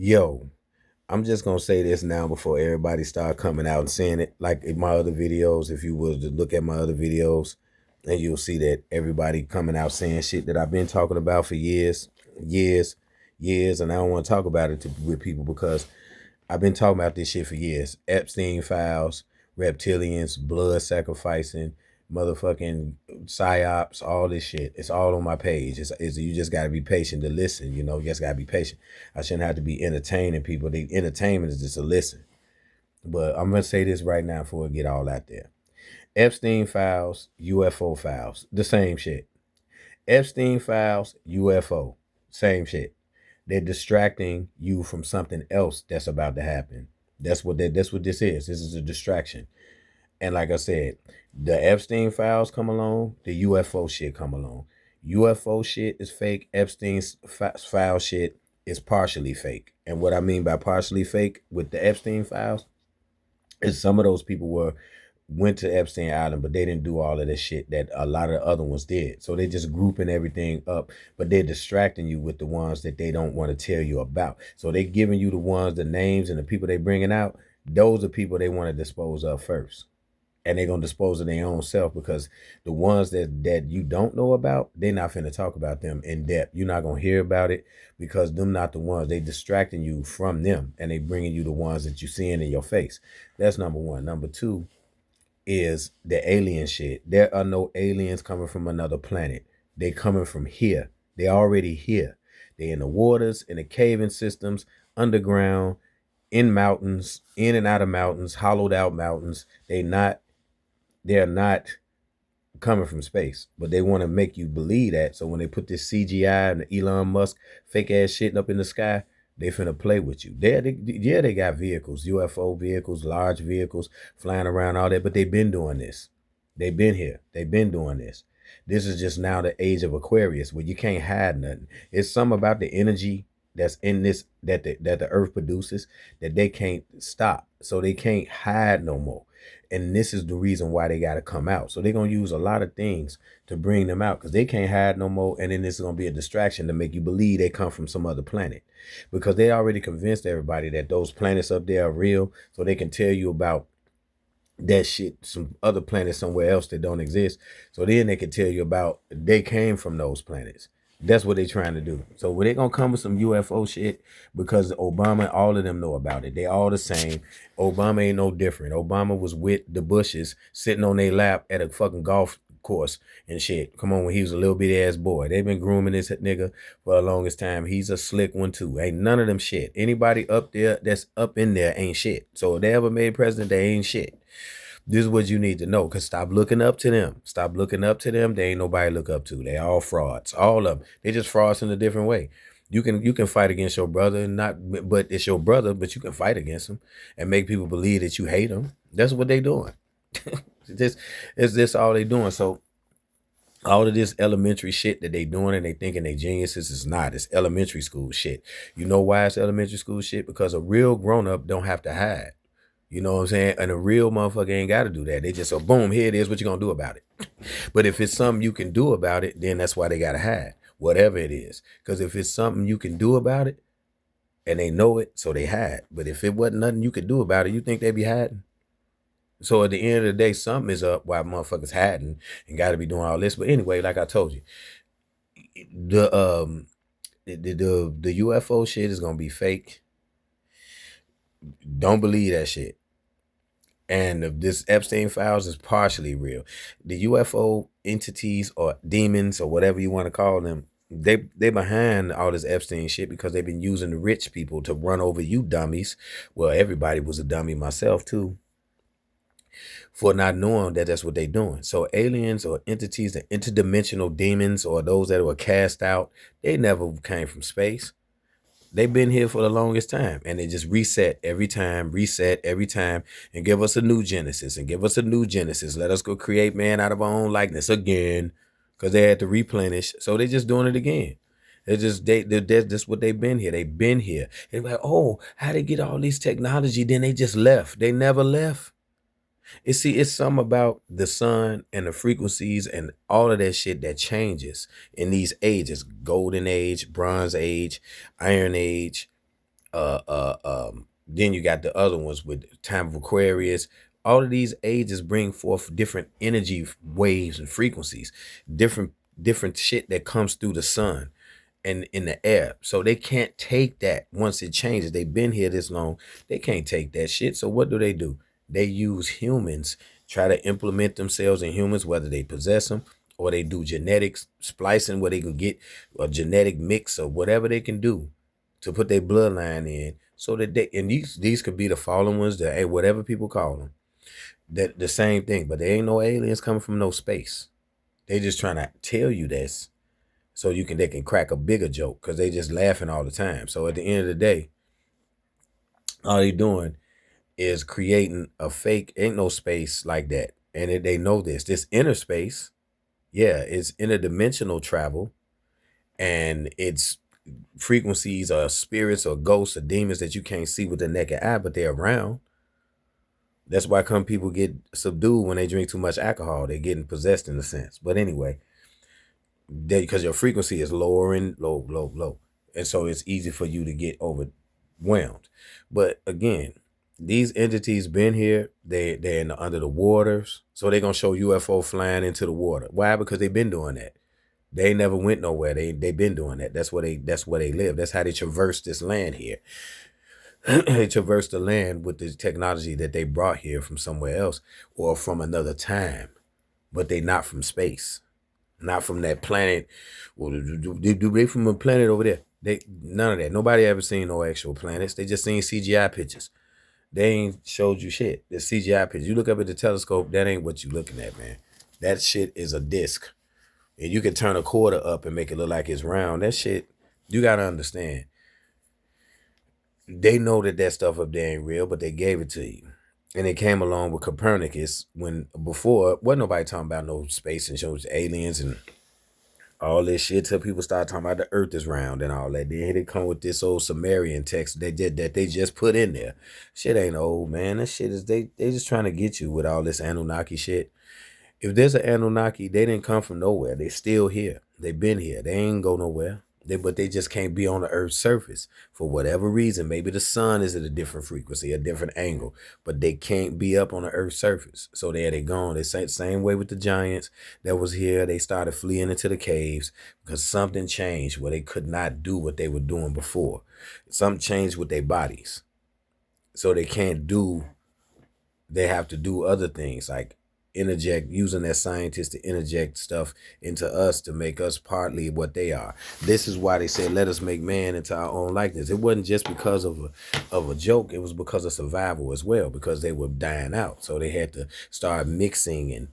Yo, I'm just gonna say this now before everybody start coming out and saying it. Like in my other videos, if you was to look at my other videos, and you'll see that everybody coming out saying shit that I've been talking about for years, years, and I don't want to talk about it with people because I've been talking about this shit for years. Epstein files, reptilians, blood sacrificing, motherfucking psyops, all this shit. It's all on my page. You just got to be patient to listen. You just got to be patient. I shouldn't have to be entertaining people. The entertainment is just a listen. But I'm going to say this right now before I get all out there. Epstein files, UFO files, the same shit. Epstein files, UFO, same shit. They're distracting you from something else that's about to happen. That's what this is. This is a distraction. And like I said, the Epstein files come along, the UFO shit come along. UFO shit is fake. Epstein's file shit is partially fake. And what I mean by partially fake with the Epstein files is some of those people went to Epstein Island, but they didn't do all of the shit that a lot of the other ones did. So they're just grouping everything up, but they're distracting you with the ones that they don't want to tell you about. So they're giving you the names and the people they bringing out. Those are people they want to dispose of first. And they're going to dispose of their own self because the ones that you don't know about, they're not finna talk about them in depth. You're not going to hear about it because them not the ones. They distracting you from them and they bringing you the ones that you seeing in your face. That's number one. Number two, is the alien shit. There are no aliens coming from another planet. They coming from here. They already here. They in the waters, in the caving systems, underground, in mountains, in and out of mountains, hollowed out mountains. They're not coming from space, but they want to make you believe that. So when they put this CGI and the Elon Musk fake ass shit up in the sky, they finna play with you. They got vehicles, UFO vehicles, large vehicles flying around, all that, but they've been doing this. They've been here. They've been doing this. This is just now the age of Aquarius where you can't hide nothing. It's something about the energy that's in this that the earth produces that they can't stop. So they can't hide no more. And this is the reason why they got to come out. So they're going to use a lot of things to bring them out because they can't hide no more. And then this is going to be a distraction to make you believe they come from some other planet because they already convinced everybody that those planets up there are real. So they can tell you about that shit, some other planets somewhere else that don't exist. So then they can tell you about they came from those planets. That's what they're trying to do. So when they gonna come with some UFO shit, because Obama, all of them know about it. They all the same. Obama ain't no different. Obama was with the Bushes sitting on their lap at a fucking golf course and shit. Come on, when he was a little bitty ass boy. They've been grooming this nigga for the longest time. He's a slick one too. Ain't none of them shit. Anybody up there that's up in there ain't shit. So if they ever made president, they ain't shit. This is what you need to know. Cause stop looking up to them. Stop looking up to them. They ain't nobody look up to. They all frauds. All of them. They just frauds in a different way. You can fight against your brother, but it's your brother, but you can fight against him and make people believe that you hate him. That's what they doing. This all they doing. So all of this elementary shit that they doing and they thinking they geniuses is not. It's elementary school shit. You know why it's elementary school shit? Because a real grown up don't have to hide. You know what I'm saying? And a real motherfucker ain't got to do that. They just so boom, here it is. What you gonna do about it? But if it's something you can do about it, then that's why they gotta hide, whatever it is. Because if it's something you can do about it, and they know it, so they hide. But if it wasn't nothing you could do about it, you think they'd be hiding? So at the end of the day, something is up why motherfuckers hiding and got to be doing all this. But anyway, like I told you, the the UFO shit is gonna be fake. Don't believe that shit. And this Epstein files is partially real. The UFO entities or demons or whatever you want to call them, they behind all this Epstein shit because they've been using the rich people to run over you dummies. Well, everybody was a dummy, myself too, for not knowing that that's what they're doing. So aliens or entities, the interdimensional demons or those that were cast out, they never came from space. They've been here for the longest time, and they just reset every time, and give us a new Genesis, and give us a new Genesis. Let us go create man out of our own likeness again, because they had to replenish. So they just doing it again. That's what they've been here. They've been here. They're like, oh, how they get all these technology? Then they just left. They never left. It's something about the sun and the frequencies and all of that shit that changes in these ages: golden age, bronze age, iron age, Then you got the other ones with time of Aquarius. All of these ages bring forth different energy waves and frequencies, different different shit that comes through the sun and in the air. So they can't take that once it changes. They've been here this long. They can't take that shit. So what do? They use humans, try to implement themselves in humans, whether they possess them or they do genetics splicing where they can get a genetic mix or whatever they can do to put their bloodline in so that they, and these could be the fallen ones, the whatever people call them, that the same thing, but there ain't no aliens coming from no space. They just trying to tell you this so they can crack a bigger joke because they just laughing all the time. So at the end of the day, all they doing is creating a fake, ain't no space like that. And they know this inner space, yeah, it's interdimensional travel, and it's frequencies or spirits or ghosts or demons that you can't see with the naked eye, but they're around. That's why come people get subdued when they drink too much alcohol. They're getting possessed in a sense. But anyway, because your frequency is lowering, low. And so it's easy for you to get overwhelmed. But again, these entities been here. They're under the waters. So they're gonna show UFO flying into the water. Why? Because they've been doing that. They never went nowhere. They've been doing that. That's where they live. That's how they traverse this land here. They traverse the land with the technology that they brought here from somewhere else or from another time, but they not from space, not from that planet. Well, do they from a planet over there? They none of that. Nobody ever seen no actual planets. They just seen CGI pictures. They ain't showed you shit. The CGI pictures. You look up at the telescope, that ain't what you looking at, man. That shit is a disc. And you can turn a quarter up and make it look like it's round. That shit, you gotta understand. They know that stuff up there ain't real, but they gave it to you. And it came along with Copernicus when before wasn't nobody talking about no space and shows aliens and all this shit till people start talking about the earth is round and all that. Then they come with this old Sumerian text that they just put in there. Shit ain't old, man. That shit is they just trying to get you with all this Anunnaki shit. If there's an Anunnaki, they didn't come from nowhere. They still here. They been here. They ain't go nowhere. But they just can't be on the Earth's surface for whatever reason. Maybe the sun is at a different frequency, a different angle, but they can't be up on the Earth's surface. So there they gone. They say same way with the giants that was here. They started fleeing into the caves because something changed where they could not do what they were doing before. Something changed with their bodies, so they can't do. They have to do other things like interject, using that scientists to interject stuff into us to make us partly what they are. This is why they said let us make man into our own likeness. It wasn't just because of a joke. It was because of survival as well, because they were dying out. So they had to start mixing and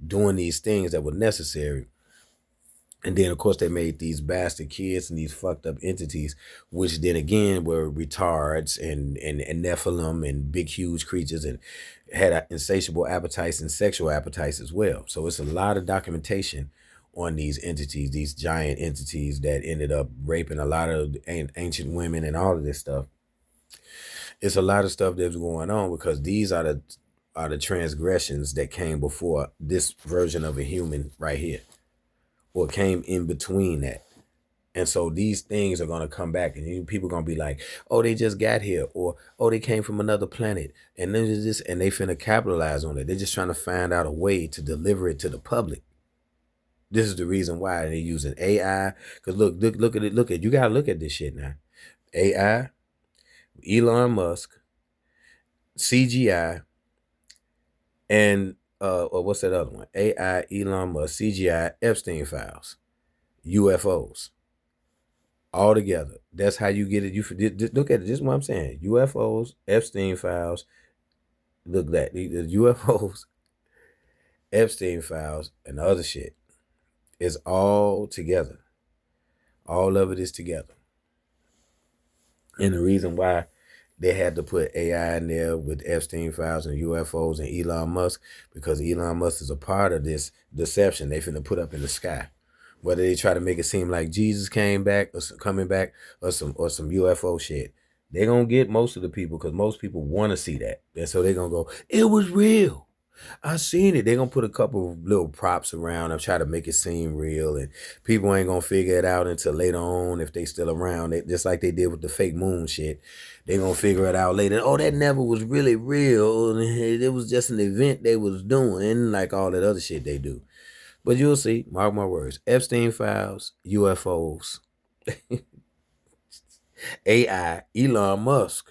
doing these things that were necessary. And then, of course, they made these bastard kids and these fucked up entities, which then again were retards and Nephilim and big, huge creatures and had insatiable appetites and sexual appetites as well. So it's a lot of documentation on these entities, these giant entities that ended up raping a lot of ancient women and all of this stuff. It's a lot of stuff that's going on because these are the transgressions that came before this version of a human right here, or came in between that. And so these things are going to come back and people are going to be like, oh, they just got here, or, oh, they came from another planet. And then this, and they finna capitalize on it. They're just trying to find out a way to deliver it to the public. This is the reason why they're using AI. Because look at it. You got to look at this shit now. AI, Elon Musk, CGI, and or what's that other one? AI, Elon Musk, CGI, Epstein files, UFOs. All together. That's how you get it. You look at it. This is what I'm saying. UFOs, Epstein files. Look at that. The UFOs, Epstein files, and the other shit is all together. All of it is together. And the reason why they had to put AI in there with Epstein files and UFOs and Elon Musk, because Elon Musk is a part of this deception they finna put up in the sky. Whether they try to make it seem like Jesus came back or coming back or some UFO shit, they're going to get most of the people because most people want to see that. And so they're going to go, it was real. I seen it. They're gonna put a couple of little props around and try to make it seem real, and people ain't gonna figure it out until later on if they still around. Just like they did with the fake moon shit. They gonna figure it out later. Oh, that never was really real. It was just an event they was doing, like all that other shit they do. But you'll see. Mark my words. Epstein files, UFOs, AI, Elon Musk.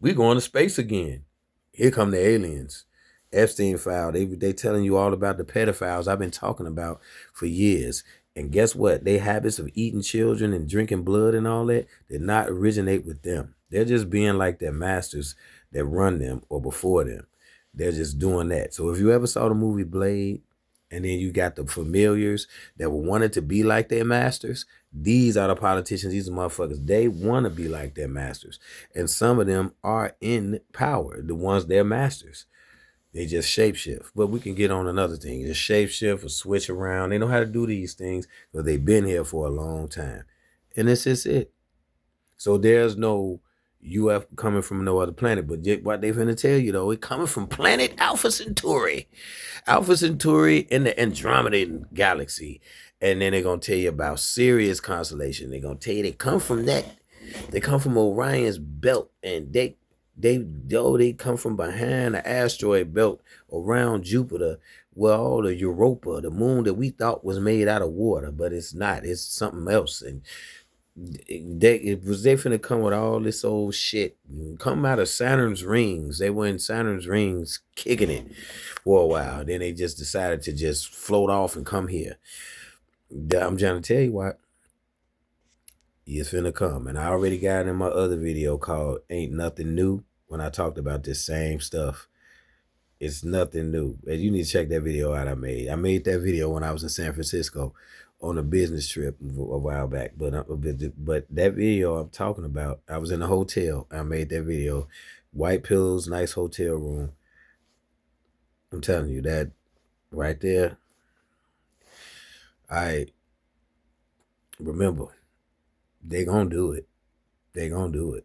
We going to space again. Here come the aliens. Epstein file. They telling you all about the pedophiles I've been talking about for years. And guess what? Their habits of eating children and drinking blood and all that did not originate with them. They're just being like their masters that run them or before them. They're just doing that. So if you ever saw the movie Blade, and then you got the familiars that wanted to be like their masters, these are the politicians, these are motherfuckers. They want to be like their masters. And some of them are in power, the ones they're masters. They just shapeshift. But we can get on another thing. Just shapeshift or switch around. They know how to do these things because they've been here for a long time. And this is it. So there's no UFO coming from no other planet. But what they finna tell you though, it coming from planet Alpha Centauri. Alpha Centauri in the Andromeda galaxy. And then they're gonna tell you about Sirius constellation. They're gonna tell you they come from that. They come from Orion's belt, and they come from behind the asteroid belt around Jupiter, where all the Europa, the moon that we thought was made out of water, but it's not. It's something else. And they finna come with all this old shit. Come out of Saturn's rings. They were in Saturn's rings kicking it for a while. Then they just decided to just float off and come here. I'm trying to tell you what. It's finna come. And I already got in my other video called Ain't Nothing New when I talked about this same stuff. It's nothing new. And you need to check that video out I made. I made that video when I was in San Francisco on a business trip a while back. But that video I'm talking about, I was in a hotel. I made that video. White pillows, nice hotel room. I'm telling you that right there. I remember, they gonna do it. They gonna do it.